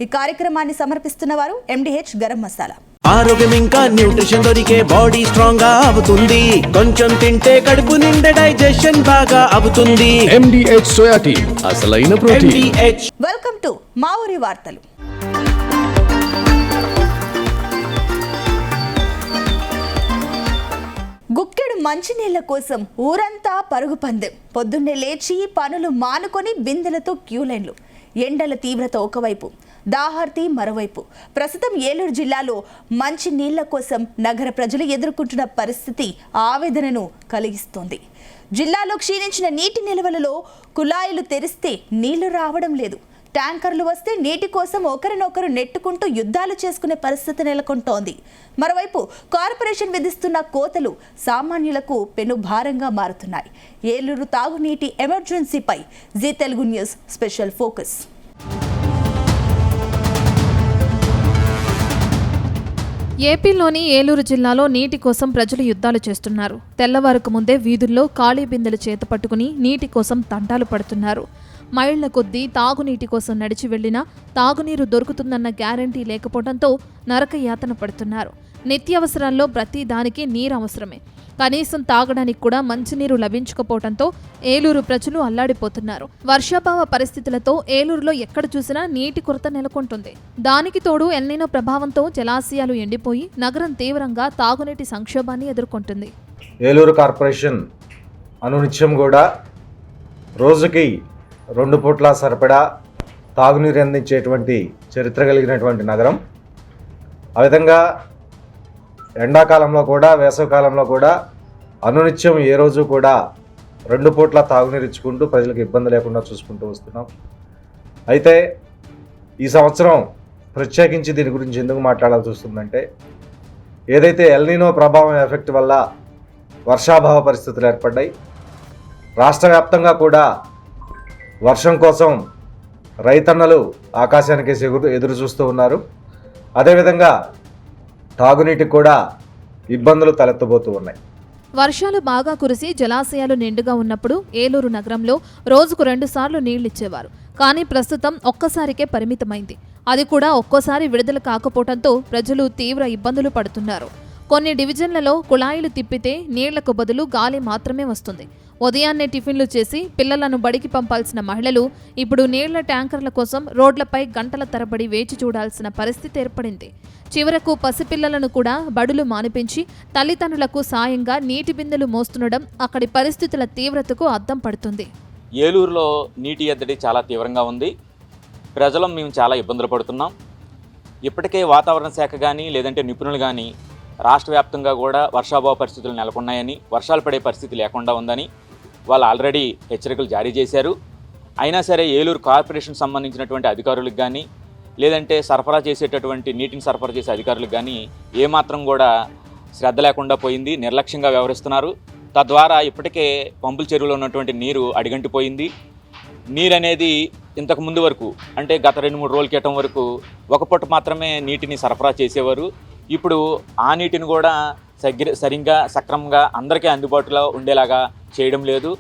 ఈ కార్యక్రమాన్ని సమర్పిస్తున్న వారు ఎండిహెచ్ గరం మసాలా. ఆరోగ్యం ఇంకా న్యూట్రిషన్ దొరికే బాడీ స్ట్రాంగ్ గా అవుతుంది. కొంచెం తింటే కడుపు నిండా డైజెషన్ బాగా అవుతుంది. ఎండిహెచ్ సోయా టీ, అసలైన ప్రోటీన్. వెల్కమ్ టు మా ఊరి వార్తలు. గుక్కెడు మంచినీళ్ల కోసం ఊరంతా పరుగు పందెం. పొద్దున్నే లేచి పనులు మానుకొని బిందెలతో క్యూలైన్లు. ఎండల తీవ్రత ఒకవైపు, దాహార్తి మరోవైపు. ప్రస్తుతం ఏలూరు జిల్లాలో మంచి నీళ్ల కోసం నగర ప్రజలు ఎదుర్కొంటున్న పరిస్థితి ఆవేదనను కలిగిస్తోంది. జిల్లాలో క్షీణించిన నీటి నిల్వలలో కుళాయిలు తెరిస్తే నీళ్లు రావడం లేదు. ట్యాంకర్లు వస్తే నీటి కోసం ఒకరినొకరు నెట్టుకుంటూ యుద్ధాలు చేసుకునే పరిస్థితి నెలకొంటోంది. మరోవైపు కార్పొరేషన్ విధిస్తున్న కోతలు సామాన్యులకు పెను భారంగా మారుతున్నాయి. ఏలూరు తాగునీటి ఎమర్జెన్సీపై Zee Telugu news special focus. ఏపీలోని ఏలూరు జిల్లాలో నీటి కోసం ప్రజలు యుద్ధాలు చేస్తున్నారు. తెల్లవారుకు ముందే వీధుల్లో ఖాళీ బిందెలు చేత పట్టుకుని నీటి కోసం తంటాలు పడుతున్నారు. మైళ్ల కొద్దీ తాగునీటి కోసం నడిచి వెళ్లినా తాగునీరు దొరుకుతుందన్న గ్యారంటీ లేకపోవడంతో నరకయాతన పడుతున్నారు. నిత్యావసరాల్లో ప్రతి దానికి నీరు అవసరమే. కనీసం తాగడానికి కూడా మంచినీరు లభించకపోవడంతో ఏలూరు ప్రజలు అల్లాడిపోతున్నారు. వర్షాభావ పరిస్థితులతో ఏలూరులో ఎక్కడ చూసినా నీటి కొరత నెలకొంటుంది. దానికి తోడు ఎల్నినో ప్రభావంతో జలాశయాలు ఎండిపోయి నగరం తీవ్రంగా తాగునీటి సంక్షోభాన్ని ఎదుర్కొంటుంది. ఏలూరు కార్పొరేషన్ అనునిత్యం కూడా రోజుకి 2 పూట్ల సరిపడా తాగునీరు అందించేటువంటి చరిత్ర కలిగినటువంటి నగరం. ఆ విధంగా ఎండాకాలంలో కూడా వేసవికాలంలో కూడా అనునిత్యం ఏ రోజు కూడా 2 పూట్ల తాగునీరు ఇచ్చుకుంటూ ప్రజలకు ఇబ్బంది లేకుండా చూసుకుంటూ వస్తున్నాం. అయితే ఈ సంవత్సరం ప్రత్యేకించి దీని గురించి ఎందుకు మాట్లాడాల్సి వస్తుందంటే, ఏదైతే ఎల్నినో ప్రభావం ఎఫెక్ట్ వల్ల వర్షాభావ పరిస్థితులు ఏర్పడ్డాయి, రాష్ట్ర వ్యాప్తంగా కూడా వర్షం కోసం రైతన్నలు ఆకాశానికి ఎదురు చూస్తూ ఉన్నారు. అదేవిధంగా తాగునీటికి కూడా ఇబ్బందులు తలెత్తబోతూ ఉన్నాయి. వర్షాలు బాగా కురిసి జలాశయాలు నిండుగా ఉన్నప్పుడు ఏలూరు నగరంలో రోజుకు 2 సార్లు నీళ్లిచ్చేవారు. కానీ ప్రస్తుతం ఒక్కసారికే పరిమితమైంది. అది కూడా ఒక్కోసారి విడుదల కాకపోవడంతో ప్రజలు తీవ్ర ఇబ్బందులు పడుతున్నారు. కొన్ని డివిజన్లలో కుళాయిలు తిప్పితే నీళ్లకు బదులు గాలి మాత్రమే వస్తుంది. ఉదయాన్నే టిఫిన్లు చేసి పిల్లలను బడికి పంపాల్సిన మహిళలు ఇప్పుడు నీళ్ల ట్యాంకర్ల కోసం రోడ్లపై గంటల తరబడి వేచి చూడాల్సిన పరిస్థితి ఏర్పడింది. చివరకు పసిపిల్లలను కూడా బడులు మానిపించి తల్లిదండ్రులకు సాయంగా నీటి బిందెలు మోస్తుండడం అక్కడి పరిస్థితుల తీవ్రతకు అద్దం పడుతుంది. ఏలూరులో నీటి ఎద్దడి చాలా తీవ్రంగా ఉంది. ప్రజలు మేము చాలా ఇబ్బందులు పడుతున్నాం. ఇప్పటికే వాతావరణ శాఖ కానీ లేదంటే నిపుణులు కానీ రాష్ట్ర వ్యాప్తంగా కూడా వర్షాభావ పరిస్థితులు నెలకొన్నాయని, వర్షాలు పడే పరిస్థితి లేకుండా ఉందని వాళ్ళు ఆల్రెడీ హెచ్చరికలు జారీ చేశారు. అయినా సరే ఏలూరు కార్పొరేషన్ సంబంధించినటువంటి అధికారులకు కానీ లేదంటే సరఫరా చేసేటటువంటి నీటిని సరఫరా చేసే అధికారులకు కానీ ఏమాత్రం కూడా శ్రద్ధ లేకుండా పోయింది. నిర్లక్ష్యంగా వ్యవహరిస్తున్నారు. తద్వారా ఇప్పటికే పంపుల చెరువులో ఉన్నటువంటి నీరు అడిగంటిపోయింది. నీరు అనేది ఇంతకు ముందు వరకు అంటే గత 2-3 రోజుల క్రితం వరకు ఒక పూట మాత్రమే నీటిని సరఫరా చేసేవారు. ఇప్పుడు ఆ నీటిని కూడా సరిగ్గా సక్రమంగా అందరికీ అందుబాటులో ఉండేలాగా చేయడం లేదు.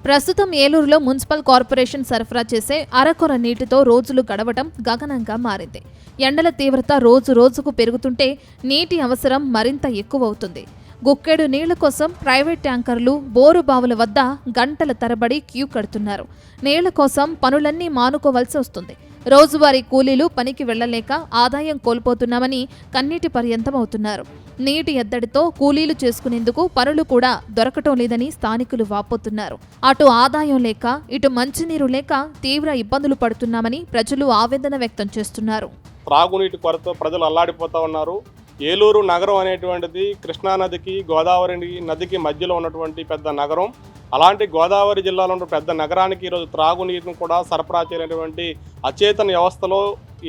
ప్రస్తుతం ఏలూరులో మున్సిపల్ కార్పొరేషన్ సరఫరా చేసే అరకొర నీటితో రోజులు గడవటం గగనంగా మారింది. ఎండల తీవ్రత రోజు రోజుకు పెరుగుతుంటే నీటి అవసరం మరింత ఎక్కువవుతుంది. గుక్కెడు నీళ్ల కోసం ప్రైవేట్ ట్యాంకర్లు బోరు బావుల వద్ద గంటల తరబడి క్యూ కడుతున్నారు. నీళ్ల కోసం పనులన్నీ మానుకోవలసి వస్తుంది. రోజువారీ కూలీలు పనికి వెళ్లలేక ఆదాయం కోల్పోతున్నామని కన్నీటి పర్యంతం అవుతున్నారు. నీటి ఎద్దడితో కూలీలు చేసుకునేందుకు పనులు కూడా దొరకటం లేదని స్థానికులు వాపోతున్నారు. అటు ఆదాయం లేక ఇటు మంచినీరు లేక తీవ్ర ఇబ్బందులు పడుతున్నామని ప్రజలు ఆవేదన వ్యక్తం చేస్తున్నారు. త్రాగునీటి కొరత ప్రజలు అల్లాడిపోతా ఉన్నారు. ఏలూరు నగరం అనేటువంటిది కృష్ణానదికి గోదావరి నదికి మధ్యలో ఉన్నటువంటి పెద్ద నగరం. అలాంటి గోదావరి జిల్లాలో ఉన్న పెద్ద నగరానికి ఈరోజు త్రాగునీటిని కూడా సరఫరా చేయనటువంటి అచేతన వ్యవస్థలో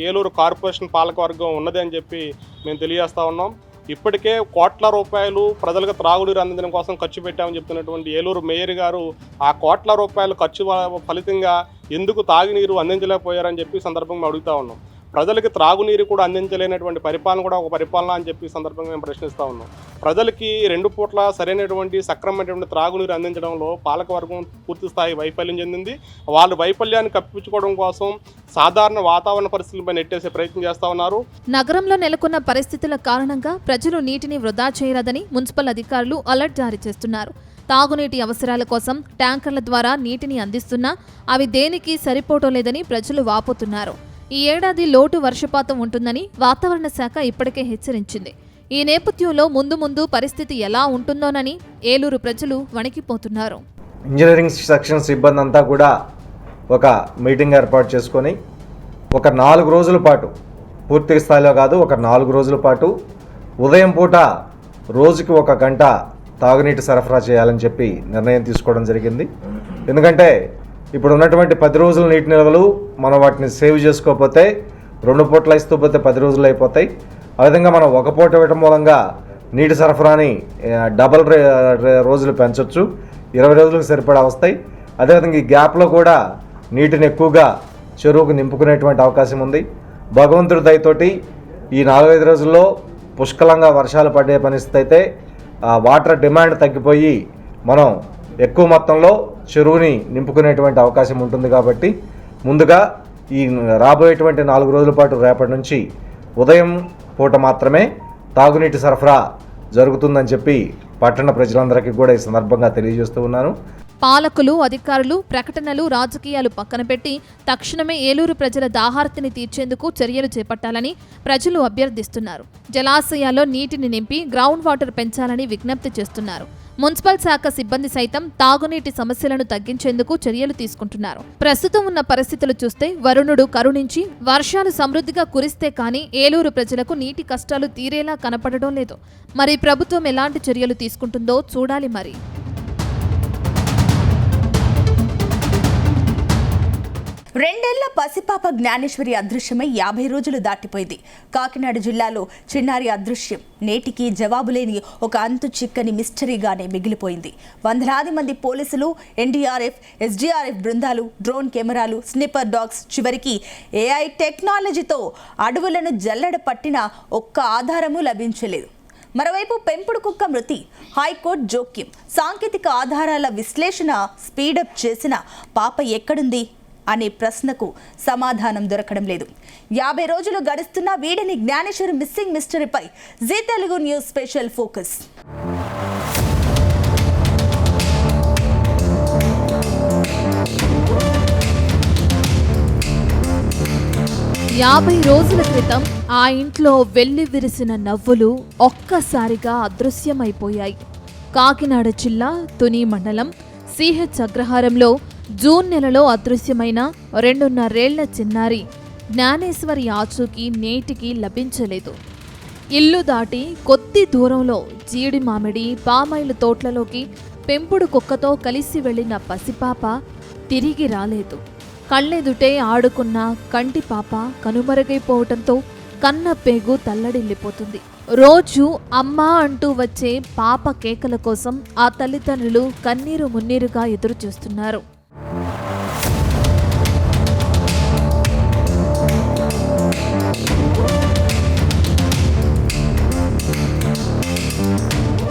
ఏలూరు కార్పొరేషన్ పాలకవర్గం ఉన్నది అని చెప్పి మేము తెలియజేస్తూ ఉన్నాం. ఇప్పటికే కోట్ల రూపాయలు ప్రజలకు త్రాగునీరు అందించడం కోసం ఖర్చు పెట్టామని చెప్తున్నటువంటి ఏలూరు మేయర్ గారు ఆ కోట్ల రూపాయలు ఖర్చు ఫలితంగా ఎందుకు తాగునీరు అందించలేకపోయారని చెప్పి సందర్భంగా అడుగుతూ ఉన్నాం. ప్రజలకి త్రాగునీరు కూడా అందించలేనటువంటి పరిపాలన కూడా ఒక పరిపాలన అని చెప్పి ఈ సందర్భంగా మేము ప్రశ్నిస్తూ ఉన్నాం. ప్రజలకి 2 పూట్ల సరైనటువంటి సక్రమమైనటువంటి త్రాగునీరు అందించడంలో పాలకవర్గం పూర్తి స్థాయి వైఫల్యం చెందింది. వాళ్ళు వైఫల్యాన్ని కప్పించుకోవడం కోసం సాధారణ వాతావరణ పరిస్థితులపై నెట్టేసే ప్రయత్నం చేస్తూ ఉన్నారు. నగరంలో నెలకొన్న పరిస్థితుల కారణంగా ప్రజలు నీటిని వృధా చేయరాదని మున్సిపల్ అధికారులు అలర్ట్ జారీ చేస్తున్నారు. తాగునీటి అవసరాల కోసం ట్యాంకర్ల ద్వారా నీటిని అందిస్తున్నా అవి దేనికి సరిపోవటం లేదని ప్రజలు వాపోతున్నారు. ఈ ఏడాది లోటు వర్షపాతం ఉంటుందని వాతావరణ శాఖ ఇప్పటికే హెచ్చరించింది. ఈ నేపథ్యంలో ముందు పరిస్థితి ఎలా ఉంటుందోనని ఏలూరు ప్రజలు వణికిపోతున్నారు. ఇంజనీరింగ్ సెక్షన్ సిబ్బంది అంతా కూడా ఒక మీటింగ్ ఏర్పాటు చేసుకొని ఒక 4 రోజుల పాటు, పూర్తి స్థాయిలో కాదు, ఒక 4 రోజుల పాటు ఉదయం పూట రోజుకి 1 గంట తాగునీటి సరఫరా చేయాలని చెప్పి నిర్ణయం తీసుకోవడం జరిగింది. ఎందుకంటే ఇప్పుడు ఉన్నటువంటి 10 రోజుల నీటి నిల్వలు మనం వాటిని సేవ్ చేసుకోకపోతే 2 పూటలు ఇస్తూ పోతే 10 రోజులు అయిపోతాయి. ఆ విధంగా మనం 1 పూట ఇవ్వడం మూలంగా నీటి సరఫరాని డబల్ రోజులు పెంచవచ్చు, 20 రోజులకు సరిపడా వస్తాయి. అదేవిధంగా ఈ గ్యాప్లో కూడా నీటిని ఎక్కువగా చెరువుకు నింపుకునేటువంటి అవకాశం ఉంది. భగవంతుడి దయతోటి ఈ 4-5 రోజుల్లో పుష్కలంగా వర్షాలు పడే పరిస్థితి అయితే వాటర్ డిమాండ్ తగ్గిపోయి మనం ఎక్కువ మొత్తంలో చెరువుని నింపుకునేటువంటి అవకాశం ఉంటుంది. కాబట్టి ముందుగా ఈ రాబోయేటువంటి 4 రోజుల పాటు రేపటి నుంచి ఉదయం పూట మాత్రమే తాగునీటి సరఫరా జరుగుతుందని చెప్పి పట్టణ ప్రజలందరికీ కూడా ఈ సందర్భంగా తెలియజేస్తూ ఉన్నాను. పాలకులు, అధికారులు ప్రకటనలు, రాజకీయాలు పక్కన పెట్టి తక్షణమే ఏలూరు ప్రజల దాహార్తిని తీర్చేందుకు చర్యలు చేపట్టాలని ప్రజలు అభ్యర్థిస్తున్నారు. జలాశయాల్లో నీటిని నింపి గ్రౌండ్ వాటర్ పెంచాలని విజ్ఞప్తి చేస్తున్నారు. మున్సిపల్ శాఖ సిబ్బంది సైతం తాగునీటి సమస్యలను తగ్గించేందుకు చర్యలు తీసుకుంటున్నారు. ప్రస్తుతం ఉన్న పరిస్థితులు చూస్తే వరుణుడు కరుణించి వర్షాలు సమృద్ధిగా కురిస్తే కానీ ఏలూరు ప్రజలకు నీటి కష్టాలు తీరేలా కనపడడం లేదు. మరి ప్రభుత్వం ఎలాంటి చర్యలు తీసుకుంటుందో చూడాలి. మరి రెండేళ్ల పసిపాప జ్ఞానేశ్వరి అదృశ్యమై 50 రోజులు దాటిపోయింది. కాకినాడ జిల్లాలో చిన్నారి అదృశ్యం నేటికి జవాబులేని ఒక అంతు చిక్కని మిస్టరీగానే మిగిలిపోయింది. వందలాది మంది పోలీసులు, ఎన్డీఆర్ఎఫ్, ఎస్డీఆర్ఎఫ్ బృందాలు, డ్రోన్ కెమెరాలు, స్నిపర్ డాగ్స్, చివరికి ఏఐ టెక్నాలజీతో అడవులను జల్లెడ పట్టిన ఒక్క ఆధారము లభించలేదు. మరోవైపు పెంపుడు కుక్క మృతి, హైకోర్టు జోక్యం, సాంకేతిక ఆధారాల విశ్లేషణ స్పీడప్ చేసిన పాప ఎక్కడుంది అనే ప్రశ్నకు సమాధానం దొరకడం లేదు. 50 రోజులు గడుస్తున్నా వీడిని జ్ఞానేశ్వరి మిస్సింగ్ మిస్టరీపై Zee Telugu news special focus. యాభై రోజుల క్రితం ఆ ఇంట్లో వెల్లి విరిసిన నవ్వులు ఒక్కసారిగా అదృశ్యమైపోయాయి. కాకినాడ జిల్లా తుని మండలం సిహెచ్ అగ్రహారంలో జూన్ నెలలో అదృశ్యమైన 2.5 ఏళ్ల చిన్నారి జ్ఞానేశ్వరి ఆచూకీ నేటికి లభించలేదు. ఇల్లు దాటి కొద్ది దూరంలో జీడి మామిడి, పామాయిల్ తోట్లలోకి పెంపుడు కుక్కతో కలిసి వెళ్లిన పసిపాప తిరిగి రాలేదు. కళ్ళెదుటే ఆడుకున్న కంటి పాప కనుమరుగైపోవటంతో కన్న పేగు తల్లడిల్లిపోతుంది. రోజు అమ్మా అంటూ వచ్చే పాప కేకల కోసం ఆ తల్లిదండ్రులు కన్నీరు మున్నీరుగా ఎదురు చూస్తున్నారు.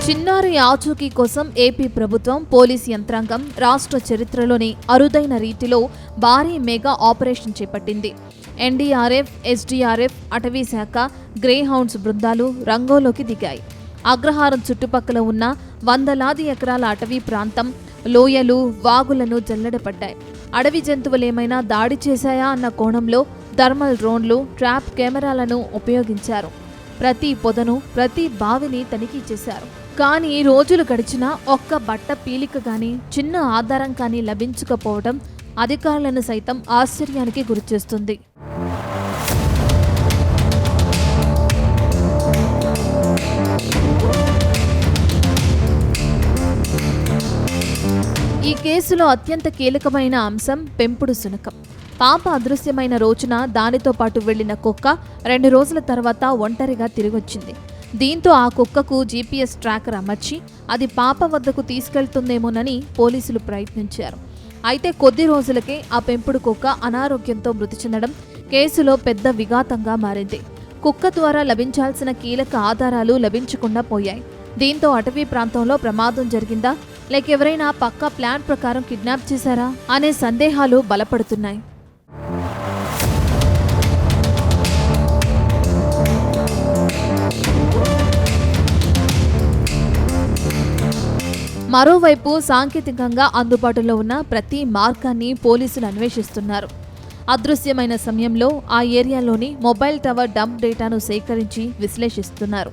చిన్నారి ఆచూకీ కోసం ఏపీ ప్రభుత్వం, పోలీస్ యంత్రాంగం రాష్ట్ర చరిత్రలోని అరుదైన రీతిలో భారీ మెగా ఆపరేషన్ చేపట్టింది. ఎన్డీఆర్ఎఫ్, ఎస్డీఆర్ఎఫ్, అటవీ శాఖ, గ్రేహౌండ్స్ బృందాలు రంగంలోకి దిగాయి. అగ్రహారం చుట్టుపక్కల ఉన్న వందలాది ఎకరాల అటవీ ప్రాంతం, లోయలు, వాగులను జల్లెడపడ్డాయి. అడవి జంతువులేమైనా దాడి చేశాయా అన్న కోణంలో థర్మల్ డ్రోన్లు, ట్రాప్ కెమెరాలను ఉపయోగించారు. ప్రతి పొదను, ప్రతి బావిని తనిఖీ చేశారు. కానీ రోజులు గడిచినా ఒక్క బట్ట పీలిక కానీ, చిన్న ఆధారం కానీ లభించకపోవడం అధికారులను సైతం ఆశ్చర్యానికి గురిచేస్తుంది. ఈ కేసులో అత్యంత కీలకమైన అంశం పెంపుడు శునకం. పాప అదృశ్యమైన రోజున దానితో పాటు వెళ్లిన కుక్క 2 రోజుల తర్వాత ఒంటరిగా తిరిగొచ్చింది. దీంతో ఆ కుక్కకు జీపీఎస్ ట్రాకర్ అమర్చి అది పాప వద్దకు తీసుకెళ్తుందేమోనని పోలీసులు ప్రయత్నించారు. అయితే కొద్ది రోజులకే ఆ పెంపుడు కుక్క అనారోగ్యంతో మృతి చెందడం కేసులో పెద్ద విఘాతంగా మారింది. కుక్క ద్వారా లభించాల్సిన కీలక ఆధారాలు లభించకుండా పోయాయి. దీంతో అటవీ ప్రాంతంలో ప్రమాదం జరిగిందా, లేక ఎవరైనా పక్కా ప్లాన్ ప్రకారం కిడ్నాప్ చేశారా అనే సందేహాలు బలపడుతున్నాయి. మరోవైపు సాంకేతికంగా అందుబాటులో ఉన్న ప్రతి మార్గాన్ని పోలీసులు అన్వేషిస్తున్నారు. అదృశ్యమైన సమయంలో ఆ ఏరియాలోని మొబైల్ టవర్ డంప్ డేటాను సేకరించి విశ్లేషిస్తున్నారు.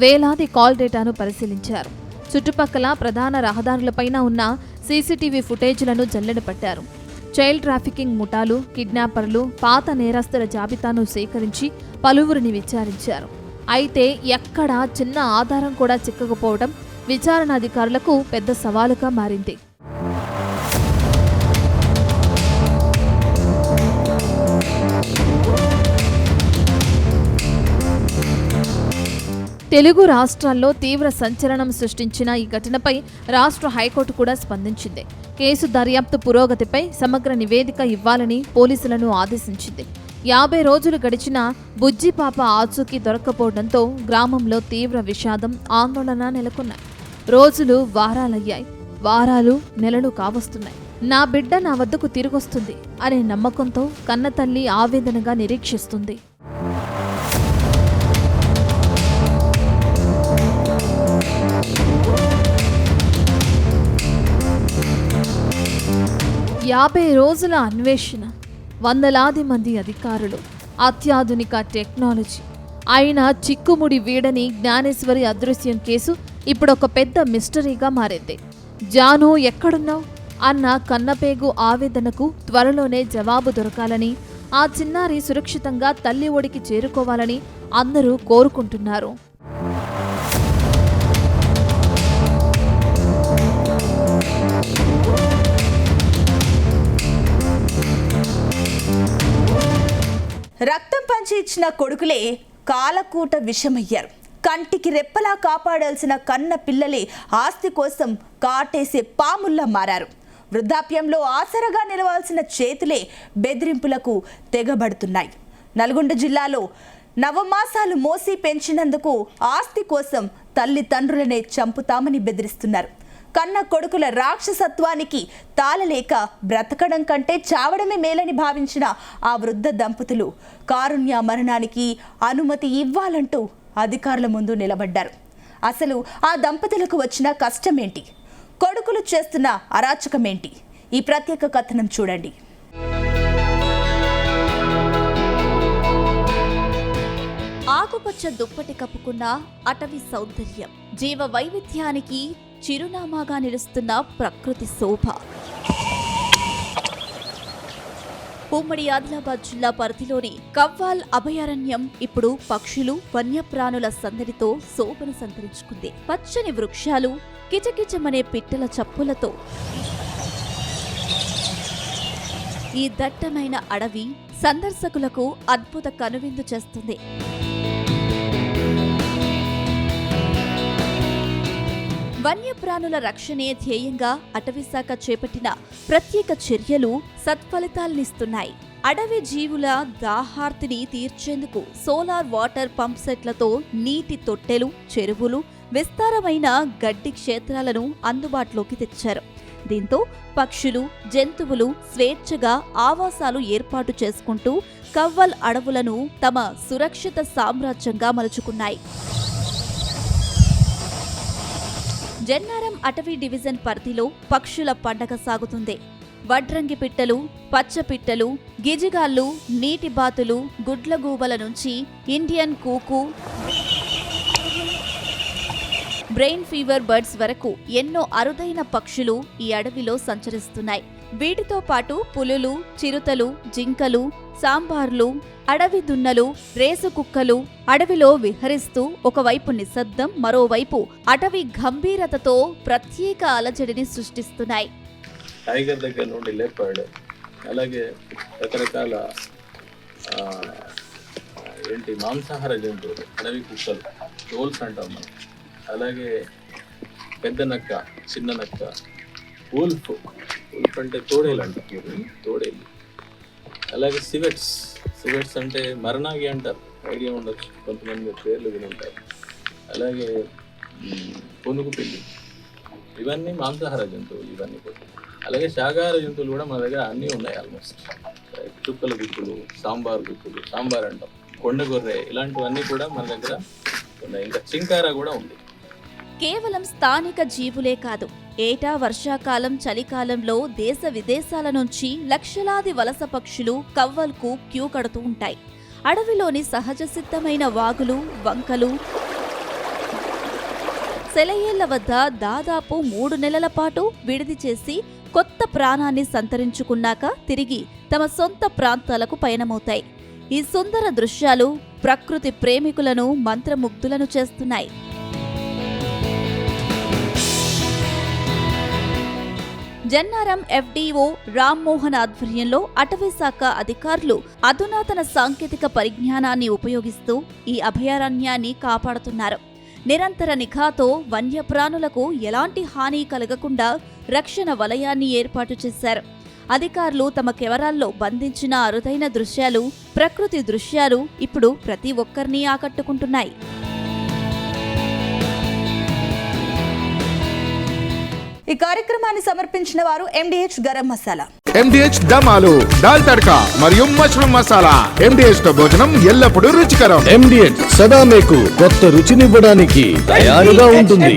వేలాది కాల్ డేటాను పరిశీలించారు. చుట్టుపక్కల ప్రధాన రహదారులపైన ఉన్న సీసీటీవీ ఫుటేజ్లను జల్లెడ పట్టారు. చైల్డ్ ట్రాఫికింగ్ ముఠాలు, కిడ్నాపర్లు, పాత నేరస్తుల జాబితాను సేకరించి పలువురిని విచారించారు. అయితే ఎక్కడా చిన్న ఆధారం కూడా చిక్కకపోవడం విచారణ అధికారులకు పెద్ద సవాలుగా మారింది. తెలుగు రాష్ట్రాల్లో తీవ్ర సంచలనం సృష్టించిన ఈ ఘటనపై రాష్ట్ర హైకోర్టు కూడా స్పందించింది. కేసు దర్యాప్తు పురోగతిపై సమగ్ర నివేదిక ఇవ్వాలని పోలీసులను ఆదేశించింది. 50 రోజులు గడిచినా బుజ్జిపాప ఆచూకీ దొరక్కపోవడంతో గ్రామంలో తీవ్ర విషాదం, ఆందోళన నెలకొన్నాయి. రోజులు వారాలయ్యాయి, వారాలు నెలలు కావస్తున్నాయి. నా బిడ్డ నా వద్దకు తిరిగొస్తుంది అనే నమ్మకంతో కన్నతల్లి ఆవేదనగా నిరీక్షిస్తుంది. యాభై రోజుల అన్వేషణ, వందలాది మంది అధికారులు, అత్యాధునిక టెక్నాలజీ అయినా చిక్కుముడి వీడని జ్ఞానేశ్వరి అదృశ్యం కేసు ఇప్పుడొక పెద్ద మిస్టరీగా మారింది. జాను ఎక్కడున్నావు అన్న కన్నపేగు ఆవేదనకు త్వరలోనే జవాబు దొరకాలని, ఆ చిన్నారి సురక్షితంగా తల్లి ఒడికి చేరుకోవాలని అందరూ కోరుకుంటున్నారు. రక్తం పంచి ఇచ్చిన కొడుకులే కాలకూట విషమయ్యారు. కంటికి రెప్పలా కాపాడాల్సిన కన్న పిల్లలే ఆస్తి కోసం కాటేసే పాముల్లా మారారు. వృద్ధాప్యంలో ఆసరగా నిలవాల్సిన చేతులే బెదిరింపులకు తెగబడుతున్నాయి. నల్గొండ జిల్లాలో నవమాసాలు మోసి పెంచినందుకు ఆస్తి కోసం తల్లిదండ్రులనే చంపుతామని బెదిరిస్తున్నారు. కన్న కొడుకుల రాక్షసత్వానికి తాళలేక బ్రతకడం కంటే చావడమే మేలని భావించిన ఆ వృద్ధ దంపతులు కారుణ్య మరణానికి అనుమతి ఇవ్వాలంటూ అధికారుల ముందు నిలబడ్డారు. అసలు ఆ దంపతులకు వచ్చిన కష్టమేంటి, కొడుకులు చేస్తున్న అరాచకమేంటి? ఈ ప్రత్యేక కథనం చూడండి. ఆకుపచ్చ దుప్పటి కప్పుకున్న అటవీ సౌందర్యం, జీవ వైవిధ్యానికి చిరునామాగా నిలుస్తున్న ప్రకృతి శోభ. ఉమ్మడి ఆదిలాబాద్ జిల్లా పరిధిలోని కవ్వాల్ అభయారణ్యం ఇప్పుడు పక్షులు, వన్యప్రాణుల సందడితో శోభను సంతరించుకుంది. పచ్చని వృక్షాలు, కిచకిచమనే పిట్టల చప్పులతో ఈ దట్టమైన అడవి సందర్శకులకు అద్భుత కనువిందు చేస్తుంది. వన్యప్రాణుల రక్షణే ధ్యేయంగా అటవీశాఖ చేపట్టిన ప్రత్యేక చర్యలు సత్ఫలితాలనిస్తున్నాయి. అడవి జీవుల దాహార్తిని తీర్చేందుకు సోలార్ వాటర్ పంప్ సెట్లతో నీటి తొట్టెలు, చెరువులు, విస్తారమైన గడ్డి క్షేత్రాలను అందుబాటులోకి తెచ్చారు. దీంతో పక్షులు, జంతువులు స్వేచ్ఛగా ఆవాసాలు ఏర్పాటు చేసుకుంటూ కవ్వల్ అడవులను తమ సురక్షిత సామ్రాజ్యంగా మలుచుకున్నాయి. జన్నారం అటవీ డివిజన్ పరిధిలో పక్షుల పండగ సాగుతుంది. వడ్రంగి పిట్టలు, పచ్చ పిట్టలు, గిజిగాళ్ళు, నీటి బాతులు, గుడ్లగూబల నుంచి ఇండియన్ కూకు, బ్రెయిన్ ఫీవర్ బర్డ్స్ వరకు ఎన్నో అరుదైన పక్షులు ఈ అడవిలో సంచరిస్తున్నాయి. వీటితో పాటు పులులు, చిరుతలు, జింకలు, సాంబార్లు, అడవి దున్నలు, రేసు కుక్కలు అడవిలో విహరిస్తూ ఒకవైపు నిశ్శబ్దం, మరోవైపు అటవీ గంభీరతతో ప్రత్యేక అలజడిని సృష్టిస్తున్నాయి. టైగర్ దగ్గర నుండి లేపాడు, అలాగే రకరకాల మాంసాహార జంతువులు, అడవి కుక్కలు, టోల్స్ అంటాం మనం, అలాగే పెద్ద నక్క, చిన్న నక్క, ఉల్ఫ్ అంటే తోడేలు అంటారు, తోడేలు, అలాగే సివెట్స్ సివెట్స్ అంటే మరణాగి అంటారు, ఐడియా ఉండొచ్చు, కొంతమంది పేర్లు విని ఉంటారు. అలాగే పొనుగు పిల్లి, ఇవన్నీ మాంసాహార జంతువులు ఇవన్నీ కూడా. అలాగే శాకాహార జంతువులు కూడా మన దగ్గర అన్నీ ఉన్నాయి ఆల్మోస్ట్. చుక్కల గుత్తులు, సాంబార్ గుత్తులు, సాంబార్ అంటాం, కొండగొర్రె, ఇలాంటివన్నీ కూడా మన దగ్గర ఉన్నాయి. ఇంకా చింకార కూడా ఉంది. కేవలం స్థానిక జీవులే కాదు, ఏటా వర్షాకాలం చలికాలంలో దేశ విదేశాల నుంచి లక్షలాది వలస పక్షులు కవ్వల్కు క్యూ కడుతూ ఉంటాయి. అడవిలోని సహజ సిద్ధమైన వాగులు, వంకలు, సెలయేళ్ల వద్ద దాదాపు 3 నెలల పాటు విడిది చేసి కొత్త ప్రాణాన్ని సంతరించుకున్నాక తిరిగి తమ సొంత ప్రాంతాలకు పయనమవుతాయి. ఈ సుందర దృశ్యాలు ప్రకృతి ప్రేమికులను మంత్రముగ్ధులను చేస్తున్నాయి. జన్నారం FDO రామ్మోహన్ ఆధ్వర్యంలో అటవీశాఖ అధికారులు అధునాతన సాంకేతిక పరిజ్ఞానాన్ని ఉపయోగిస్తూ ఈ అభయారణ్యాన్ని కాపాడుతున్నారు. నిరంతర నిఘాతో వన్యప్రాణులకు ఎలాంటి హాని కలగకుండా రక్షణ వలయాన్ని ఏర్పాటు చేశారు. అధికారులు తమ కెమెరాల్లో బంధించిన అరుదైన దృశ్యాలు, ప్రకృతి దృశ్యాలు ఇప్పుడు ప్రతి ఒక్కరిని ఆకట్టుకుంటున్నాయి. ఈ కార్యక్రమాన్ని సమర్పించిన వారు MDH గరం మసాలా, MDH దమాలు, దాల్ తడకా మరియు మష్రూమ్ మసాలా. MDH తో భోజనం ఎల్లప్పుడూ రుచికరం. MDH సదా మీకు కొత్త రుచినివ్వడానికి తయారుగా ఉంటుంది.